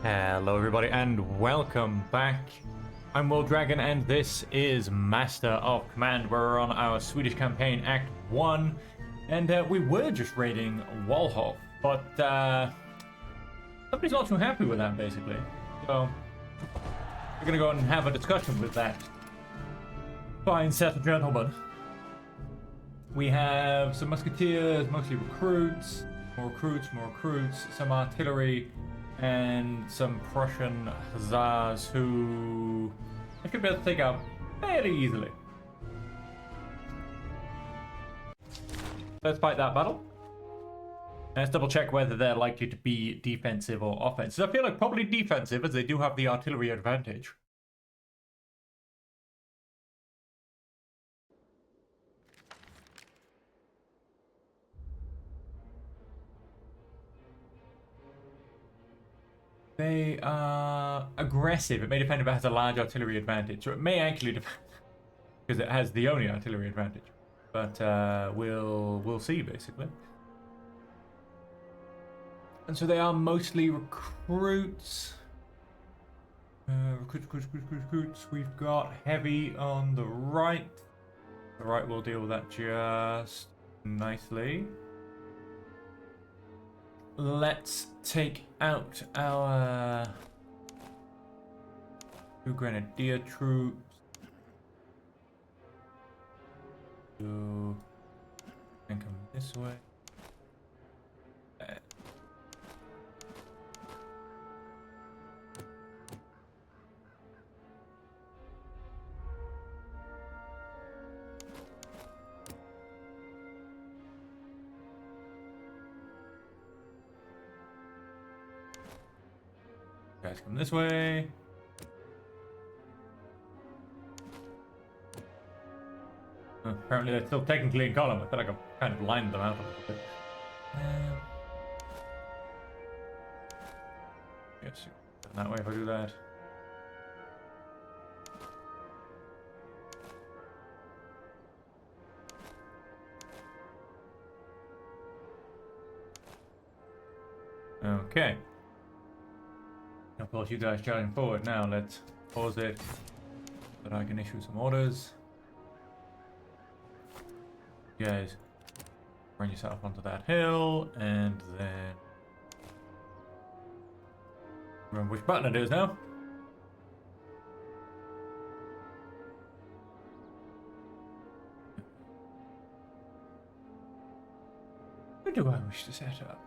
Hello everybody and welcome back. I'm Will Dragon and this is Master of Command. We're on our Swedish campaign Act 1 and we were just raiding Walhof, but somebody's not too happy with that basically. So we're gonna go and have a discussion with that fine set of gentlemen. We have some musketeers, mostly recruits, more recruits, some artillery, and some Prussian hussars who I should be able to take out fairly easily. Let's fight that battle. Let's double check whether they're likely to be defensive or offensive. I feel like probably defensive, as they do have the artillery advantage. They are aggressive. It may depend if it has a large artillery advantage, so it may actually depend because it has the only artillery advantage. But we'll see basically. And so they are mostly recruits. Recruits. We've got heavy on the right. The right will deal with that just nicely. Let's take out our two grenadier troops. And come this way. Guys, come this way. Apparently they're still technically in column. I feel like I've kind of lined them out a little bit. Yes, that way if I do that. Okay. Of course, you guys charging forward now. Let's pause it so that I can issue some orders. You guys run yourself onto that hill and then remember which button it is now. Who do I wish to set up?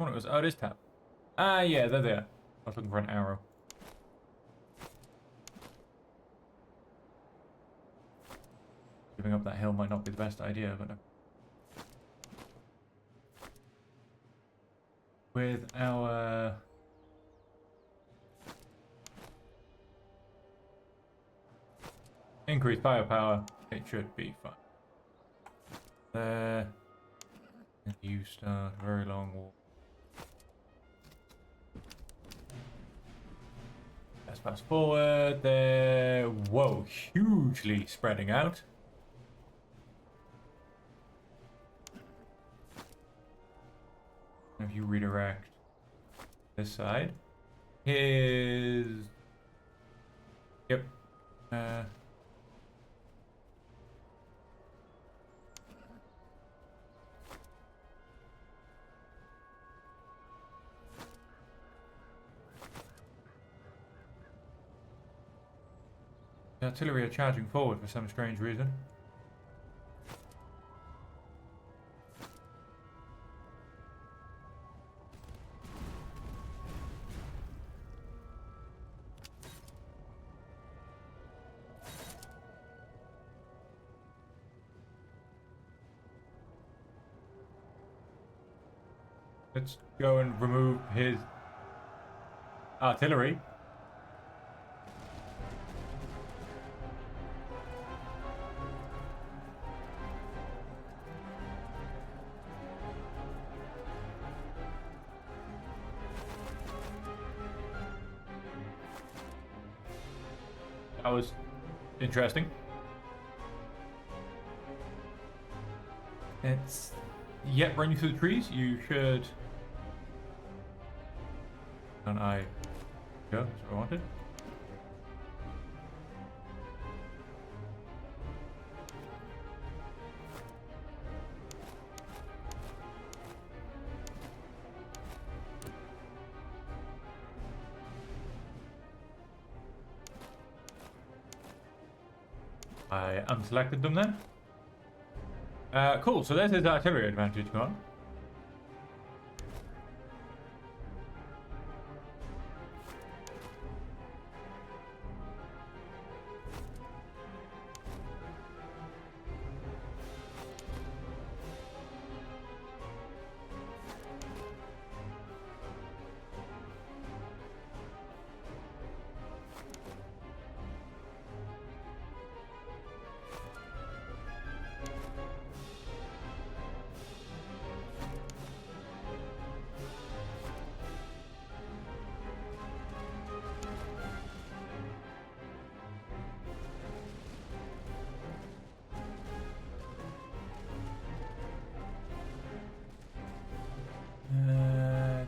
Oh, it was, oh, it is tap. Ah, yeah, they're there. I was looking for an arrow. Giving up that hill might not be the best idea, but with our increased firepower, it should be fine. There, and you start a very long walk. Let's fast forward. They're, whoa, hugely spreading out. If you redirect this side, his, yep, the artillery are charging forward for some strange reason. Let's go and remove his artillery. That was interesting. It's yet run you through the trees. You should. And I go. That's what I wanted. I unselected them then. Cool, so there's his artillery advantage gone.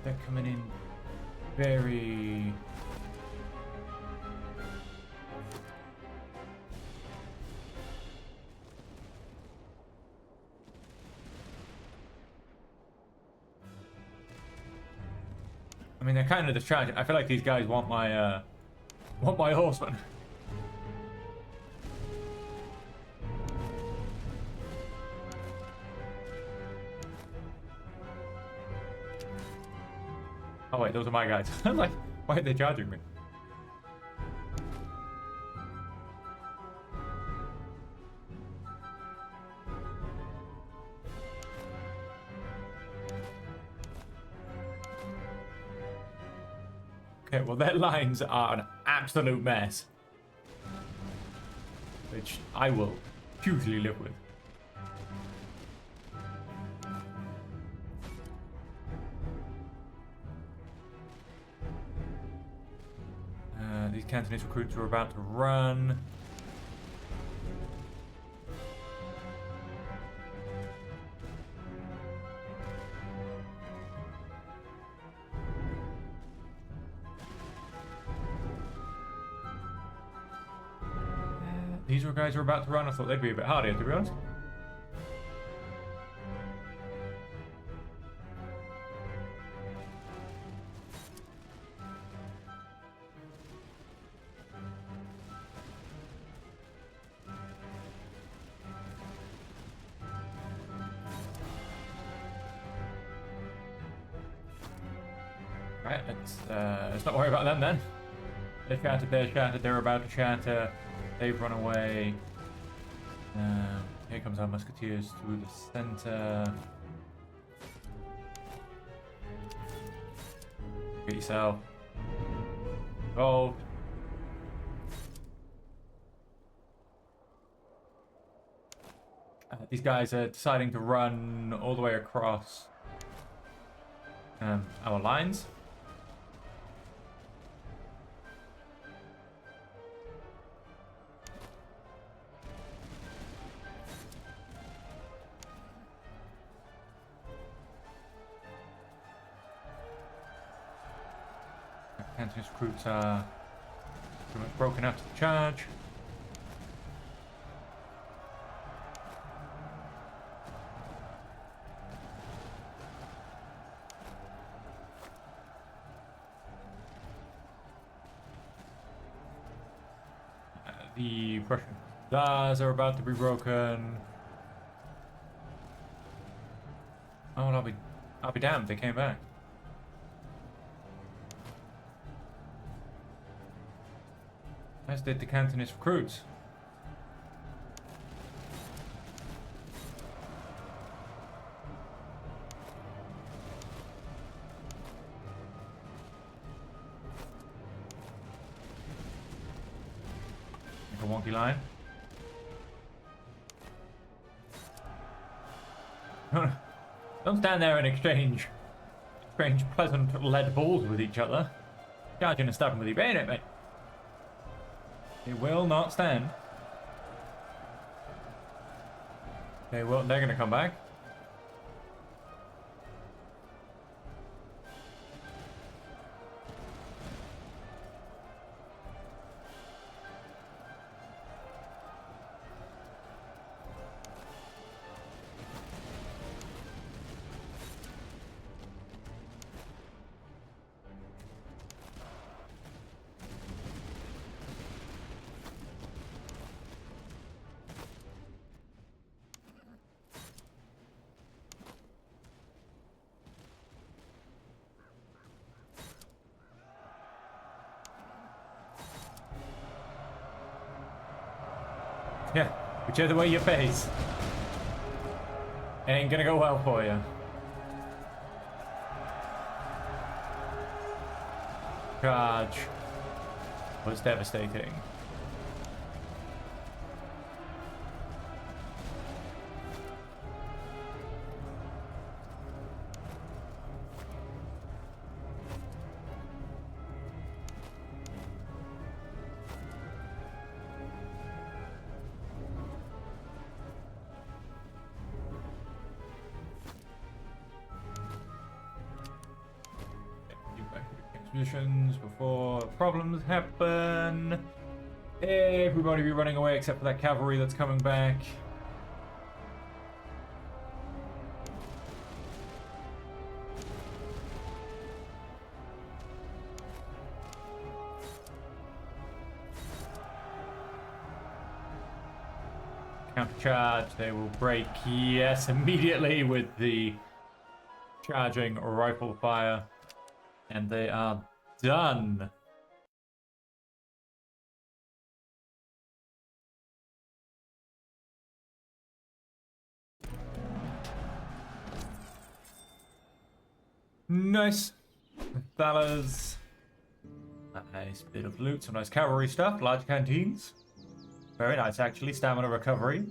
They're coming in very... I mean, they're kind of distracted. I feel like these guys want my horseman. Oh wait, those are my guys. I'm like, why are they charging me? Okay, well their lines are an absolute mess. Which I will hugely live with. These Cantonese recruits are about to run. These guys are about to run. I thought they'd be a bit harder, to be honest. Right, let's not worry about them then. They're shattered, they're about to shatter. They've run away. Here comes our musketeers through the center. Get yourself involved. These guys are deciding to run all the way across our lines. Cantonese recruits are pretty much broken out to the charge. The Prussian hussars are about to be broken. Oh, well, I'll be damned, they came back. As did the Cantonese recruits. Make a wonky line. Don't stand there and exchange pleasant lead balls with each other. Charging and stabbing with your bayonet, mate. It will not stand. They're gonna come back. Whichever way you face. It ain't gonna go well for you. Charge was devastating. Positions before problems happen. Everybody be running away except for that cavalry that's coming back. Counter-charge, they will break, yes, immediately with the charging rifle fire. And they are done. Nice. Thalers. Nice bit of loot, some nice cavalry stuff, large canteens. Very nice, actually. Stamina recovery.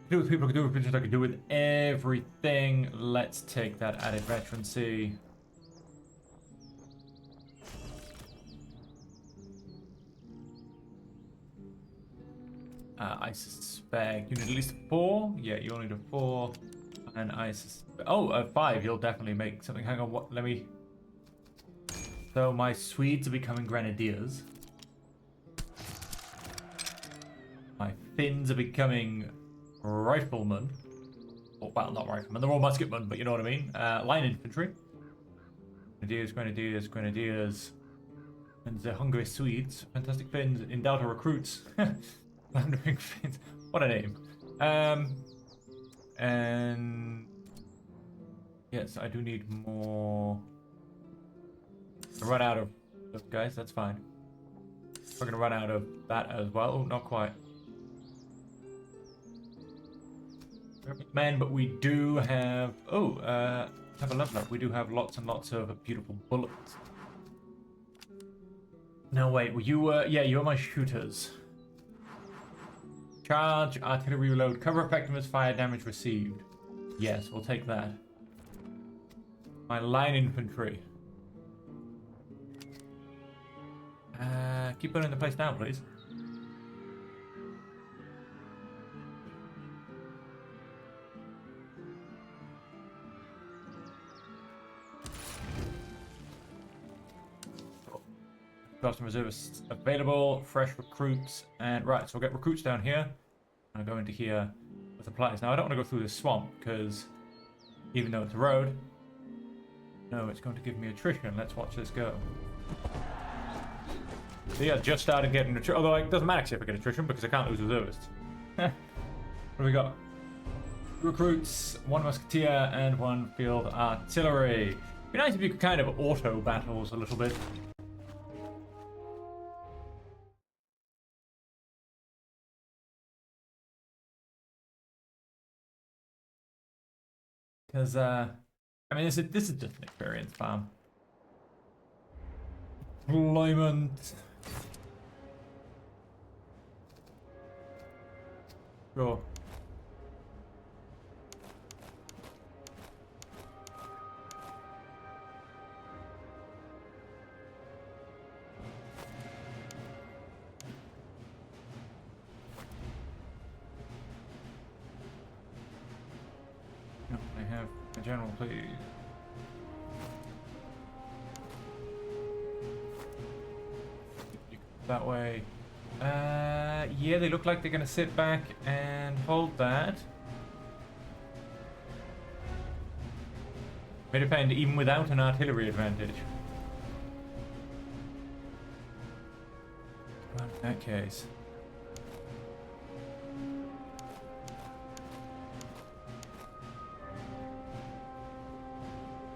Do with people, can do with creatures, I can do with everything. Let's take that added veterancy. I suspect you need at least 4. Yeah, you only need a 4. And I suspect... Oh, 5. You'll definitely make something. Hang on, what? Let me... So my Swedes are becoming grenadiers. My Finns are becoming... riflemen. Oh, well, not riflemen. They're all musketmen, but you know what I mean. Line infantry. Grenadiers, grenadiers, grenadiers. And the hungry Swedes. Fantastic Finns. In Delta recruits. Floundering Finns. What a name. And... Yes, I do need more... I run out of... Look, guys, that's fine. We're gonna run out of that as well. Oh, not quite. Men, but we do have... Oh, have a level up. We do have lots and lots of beautiful bullets. No, wait, were you... yeah, you're my shooters. Charge, artillery reload, cover effectiveness, fire damage received. Yes, we'll take that. My line infantry. Keep burning the place down, please. Custom reservists available, fresh recruits, and right, so we'll get recruits down here. I'll go into here with supplies. Now I don't want to go through this swamp because even though it's a road, no, it's going to give me attrition. Let's watch this go. So yeah, just started getting attrition, although it doesn't matter if I get attrition because I can't lose reservists. What do we got? Recruits, 1 musketeer, and 1 field artillery. It'd be nice if you could kind of auto battles a little bit. Because, I mean, this is just an experience farm. Employment. Sure. No, I have a general, please. That way. Yeah, they look like they're gonna sit back and hold that. May depend even without an artillery advantage. Well, in that case.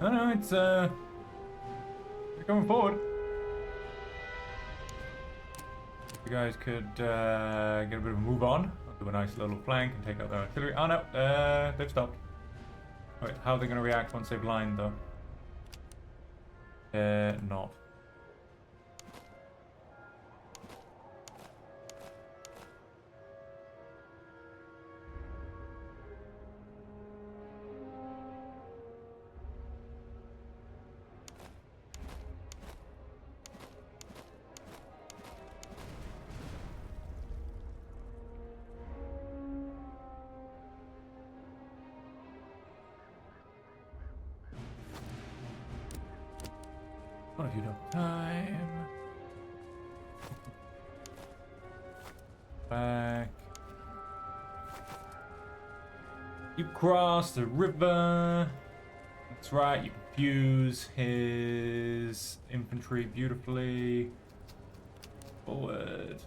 Oh no, it's they're coming forward. You guys could get a bit of a move on. I'll do a nice little flank and take out their artillery. Oh no, they've stopped. Wait, how are they going to react once they've lined though? Not. What have you done? Time. Back. You cross the river. That's right, you confuse his infantry beautifully. Forward.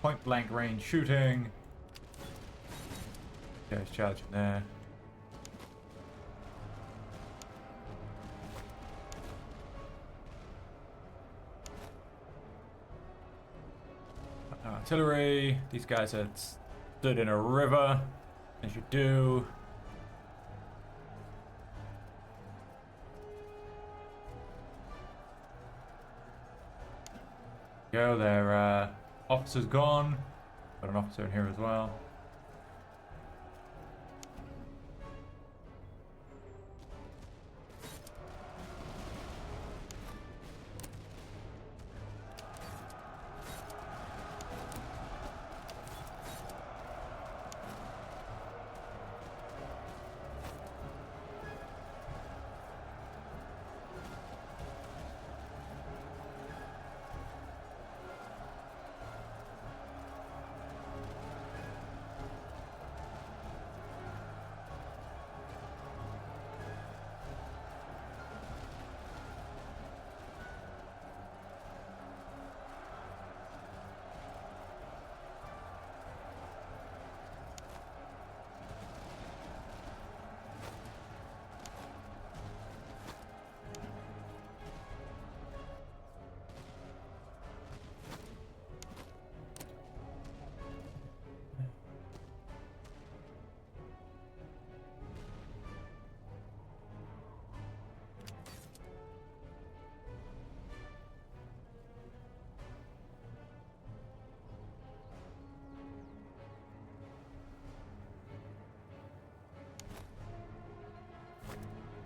Point blank range shooting. Yeah, he's charging there. Artillery. These guys had stood in a river, as you do. Go there. Officer's gone. Got an officer in here as well.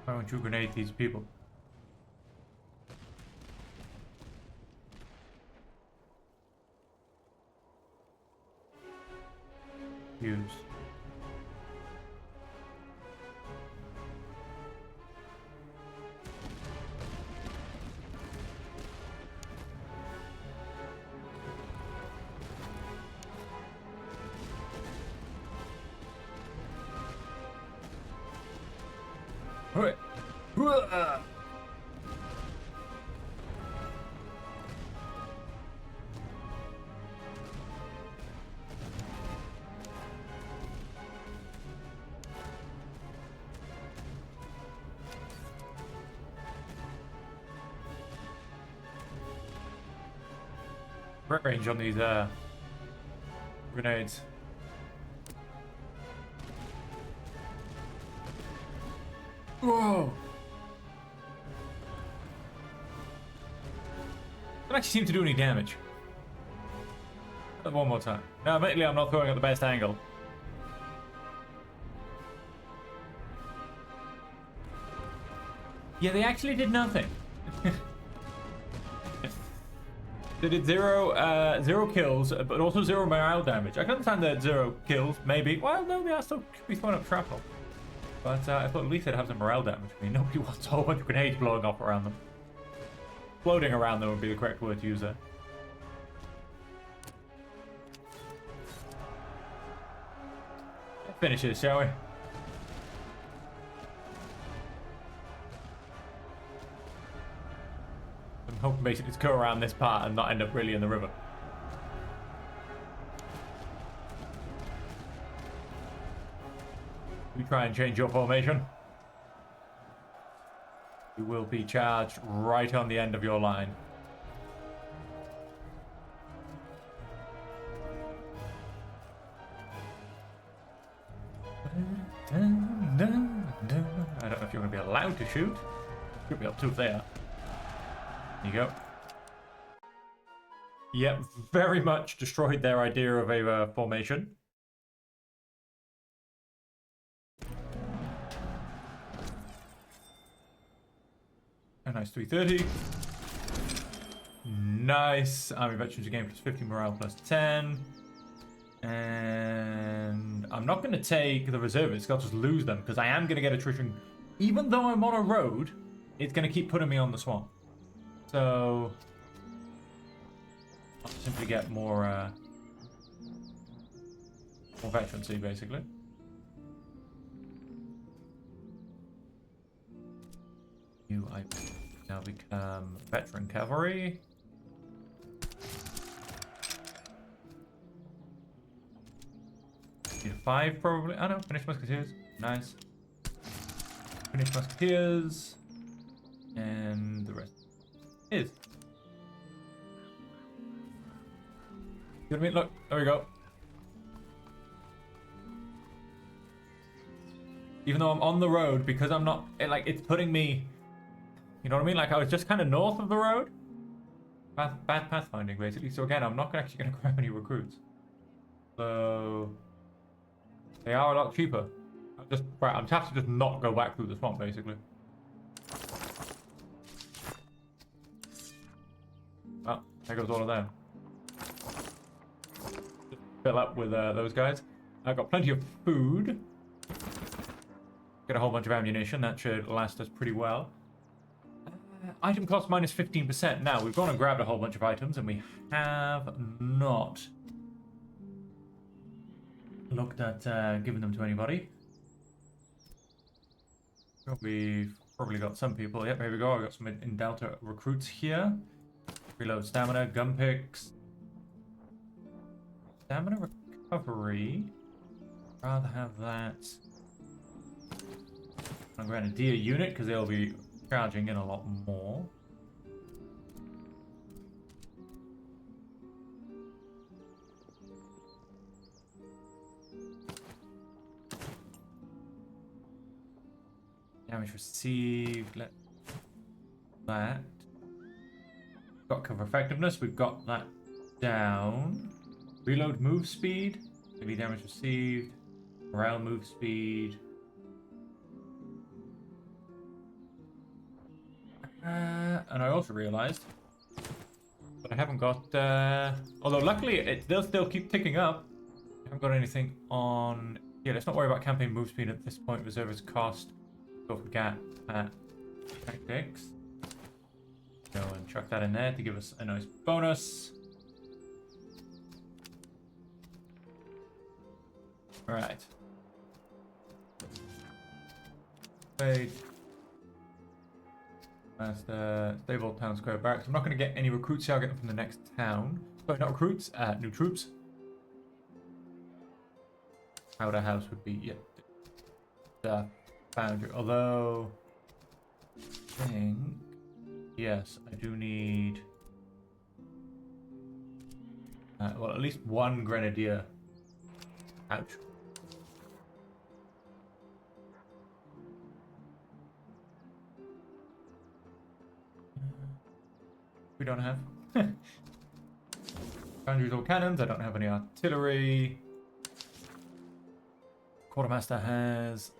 Why don't you grenade these people? Use. Alright. Great range on these grenades. Whoa! Don't actually seem to do any damage. One more time. Now, admittedly, I'm not throwing at the best angle. Yeah, they actually did nothing. They did zero kills, but also 0 morale damage. I can understand that 0 kills, maybe. Well, no, they are still could be throwing up shrapnel. But I thought at least they'd have some morale damage. I mean, nobody wants a whole bunch of grenades blowing off around them. Floating around them would be the correct word to use there. Finish this, shall we? I'm hoping basically to go around this part and not end up really in the river. You try and change your formation, you will be charged right on the end of your line. I don't know if you're going to be allowed to shoot. Should be able to if they are. There you go. Yep, very much destroyed their idea of a formation. A nice 330. Nice. Army veterans again plus 50 morale plus 10. And I'm not going to take the reservists. I'll just lose them because I am going to get attrition. Even though I'm on a road, it's going to keep putting me on the swamp. So I'll simply get more veterancy, basically. I now become veteran cavalry. Need a 5 probably. Oh no, finished musketeers. Nice. Finished musketeers. And the rest is. You know what I mean? Look, there we go. Even though I'm on the road, because I'm not, it's putting me, you know what I mean? Like I was just kind of north of the road. Bad pathfinding, basically. So again, I'm not actually going to grab any recruits. So they are a lot cheaper. I'm just have to just not go back through the swamp, basically. Well, there goes all of them. Just fill up with those guys. I've got plenty of food. Get a whole bunch of ammunition. That should last us pretty well. Item cost minus 15%. Now, we've gone and grabbed a whole bunch of items, and we have not looked at giving them to anybody. We've probably got some people. Yep, here we go. I've got some in Delta recruits here. Reload stamina, gun picks. Stamina recovery. Rather have that on Grenadier unit, because they'll be charging in a lot more. Damage received. Let that. Got cover effectiveness. We've got that down. Reload move speed. Maybe damage received. Morale move speed. And I also realized that I haven't got, although luckily they'll still keep ticking up. I haven't got anything on. Yeah, let's not worry about campaign move speed at this point. Reservist cost. Go for gap at tactics. Go and chuck that in there to give us a nice bonus. Alright. Wait. That's the stable town square barracks. I'm not going to get any recruits here. I'll get them from the next town. Sorry, not recruits, new troops. Powder house would be, yeah, the foundry. Although, I think, yes, I do need, well, at least one grenadier. Ouch. We don't have. Foundries or cannons. I don't have any artillery. Quartermaster has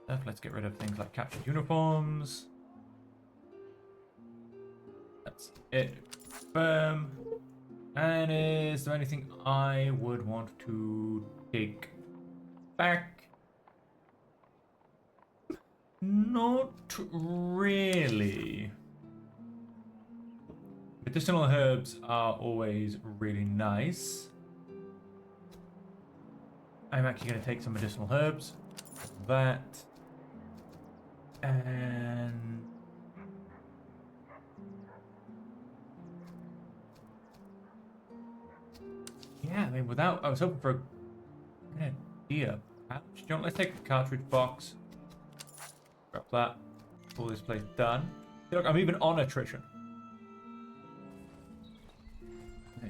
stuff. Let's get rid of things like captured uniforms. That's it. And is there anything I would want to take back? Not really. Medicinal herbs are always really nice. I'm actually going to take some medicinal herbs. That. And Yeah, I mean, I was hoping for an idea. Let's take the cartridge box. Grab that. All this place done. Look, I'm even on attrition.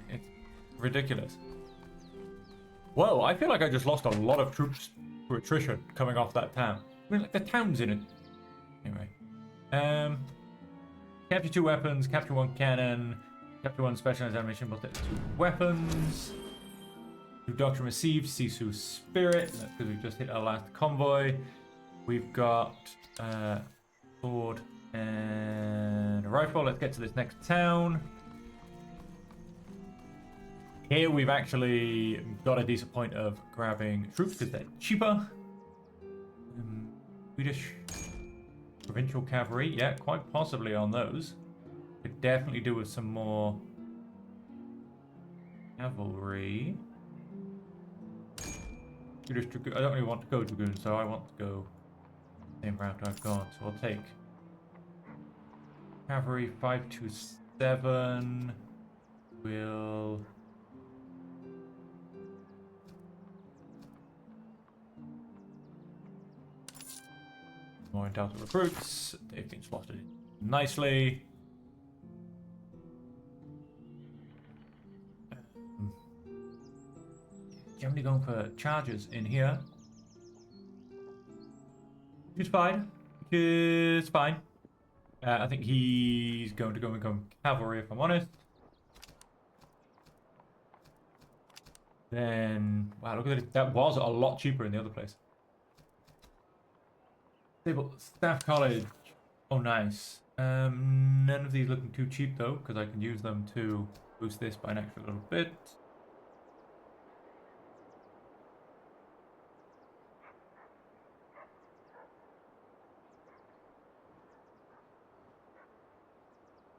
It's ridiculous. Whoa, I feel like I just lost a lot of troops to attrition coming off that town. I mean, like, the town's in it. Anyway. Capture 2 weapons, capture 1 cannon, capture 1 specialized animation, both 2 weapons. New doctrine received, Sisu's spirit. That's because we've just hit our last convoy. We've got sword and a rifle. Let's get to this next town. Here we've actually got a decent point of grabbing troops because they're cheaper. Swedish provincial cavalry, yeah, quite possibly on those. Could definitely do with some more cavalry. Swedish dragoon. I don't really want to go dragoon, so I want to go the same route I've gone. So I'll take cavalry 527. We'll more entitled recruits. They've been slotted in nicely. Generally going for charges in here. Which is fine. Which is fine. I think he's going to go and become cavalry, if I'm honest. Then, wow, look at that. That was a lot cheaper in the other place. Staff College. Oh, nice. None of these looking too cheap, though, because I can use them to boost this by an extra little bit.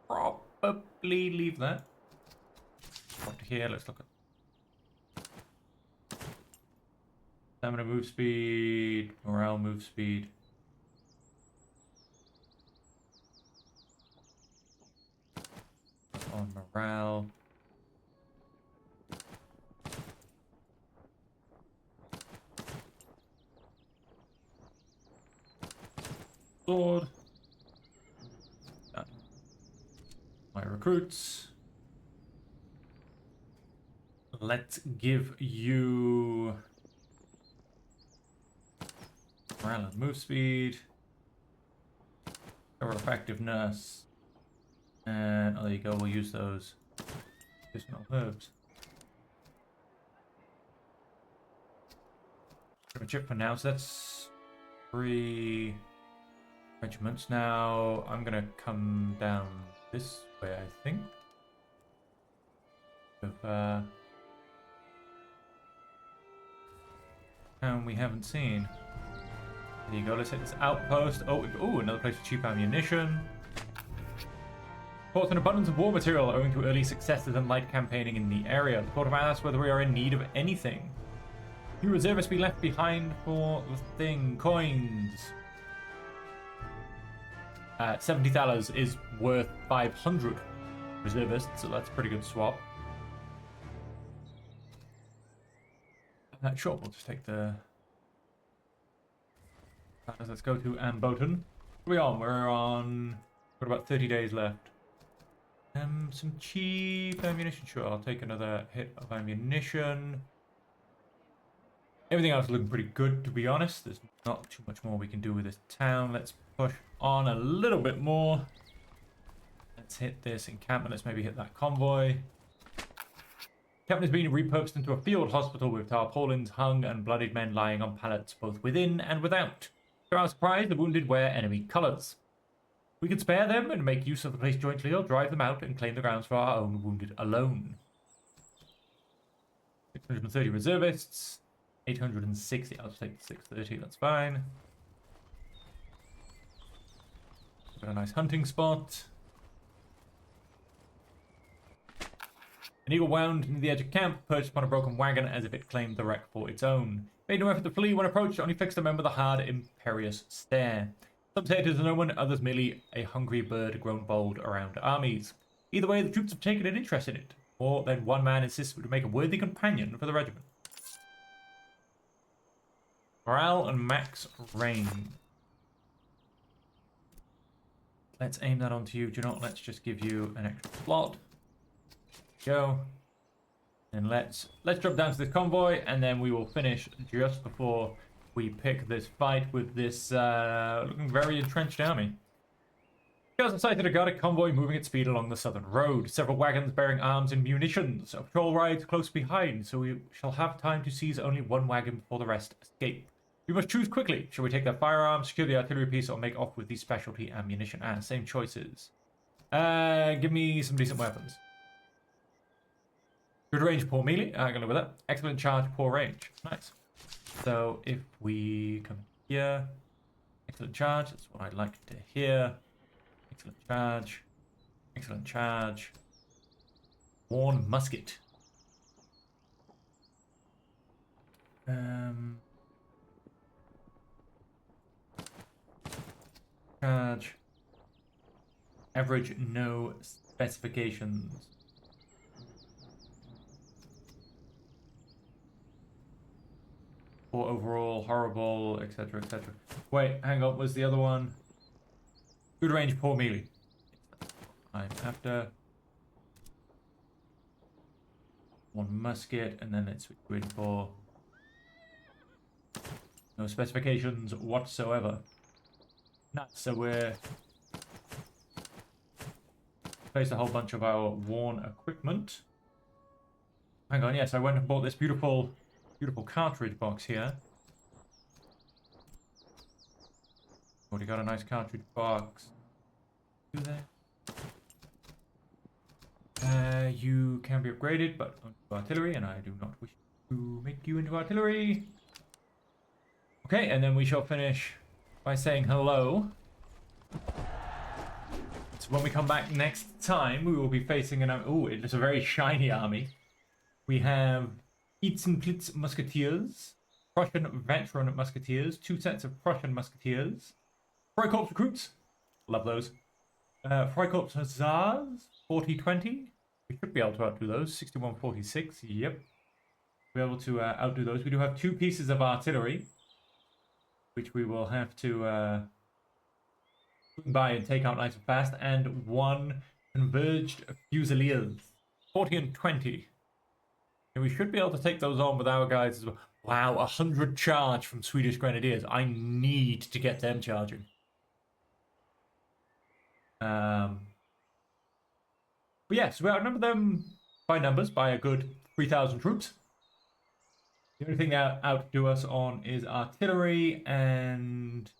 Probably leave that. Up to here, let's look at stamina, move speed, morale, move speed. On morale. Sword. My recruits. Let's give you morale and move speed. Cover effectiveness. And oh, there you go, we'll use those medicinal herbs. A chip for now, so that's 3 regiments. Now I'm gonna come down this way, I think. With town we haven't seen. There you go, let's hit this outpost. Oh, another place for cheap ammunition. Reports an abundance of war material owing to early successes and light campaigning in the area. The port of asks whether we are in need of anything. Few reservists be left behind for the thing. Coins. 70 thalers is worth 500 reservists, so that's a pretty good swap. Sure, we'll just take the... Let's go to Amboten. What are we on? We're on... Got about 30 days left. Some cheap ammunition. Sure, I'll take another hit of ammunition. Everything else is looking pretty good, to be honest. There's not too much more we can do with this town. Let's push on a little bit more. Let's hit this encampment. Let's maybe hit that convoy. Encampment has been repurposed into a field hospital with tarpaulins hung and bloodied men lying on pallets both within and without. To our surprise, the wounded wear enemy colours. We could spare them and make use of the place jointly, or drive them out and claim the grounds for our own wounded alone. 630 reservists. 860. I'll just take the 630, that's fine. Got a nice hunting spot. An eagle wound near the edge of camp, perched upon a broken wagon as if it claimed the wreck for its own. Made no effort to flee when approached, only fixed the men with a hard, imperious stare. Some say it is an omen, others merely a hungry bird grown bold around armies. Either way, the troops have taken an interest in it. Or then one man insists to make a worthy companion for the regiment. Morale and max range. Let's aim that onto you. Do you know what? Let's just give you an extra slot. Go. And let's drop down to this convoy, and then we will finish just before we pick this fight with this looking very entrenched army. Scouts have sighted a guarded convoy moving at speed along the southern road. Several wagons bearing arms and munitions. A patrol rides close behind, so we shall have time to seize only one wagon before the rest escape. We must choose quickly. Shall we take their firearms, secure the artillery piece, or make off with the specialty ammunition? Same choices. Give me some decent weapons. Good range, poor melee. I'm gonna go with that. Excellent charge, poor range. Nice. So if we come here, excellent charge. That's what I'd like to hear. Excellent charge. Excellent charge. Worn musket. Charge. Average, no specifications. Or overall, horrible, etc., etc. Wait, hang on, was the other one? Good range, poor melee. I'm after one musket, and then let's switch in for no specifications whatsoever. Nice, so we're placed a whole bunch of our worn equipment. Hang on, yes, I went and bought this beautiful cartridge box here. Already got a nice cartridge box. Do that. You can be upgraded, but onto artillery, and I do not wish to make you into artillery. Okay, and then we shall finish by saying hello. So when we come back next time, we will be facing an... Oh, it's a very shiny army. We have Itzenplitz Musketeers, Prussian Veteran Musketeers, 2 sets of Prussian Musketeers, Freikorps Recruits, love those, Freikorps Hussars, 40-20, we should be able to outdo those, 61-46, yep, be able to outdo those. We do have 2 pieces of artillery, which we will have to buy and take out nice and fast, and 1 Converged Fusiliers, 40-20. And we should be able to take those on with our guys as well. Wow, 100 charge from Swedish Grenadiers. I need to get them charging. But yes, we outnumber them by numbers, by a good 3,000 troops. The only thing they outdo us on is artillery, and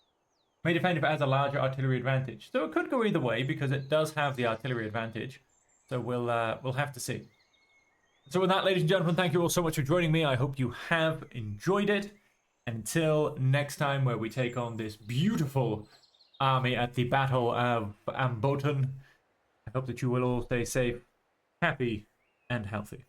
may defend if it has a larger artillery advantage. So it could go either way because it does have the artillery advantage. So we'll have to see. So with that, ladies and gentlemen, thank you all so much for joining me. I hope you have enjoyed it. Until next time, where we take on this beautiful army at the Battle of Amboten, I hope that you will all stay safe, happy, and healthy.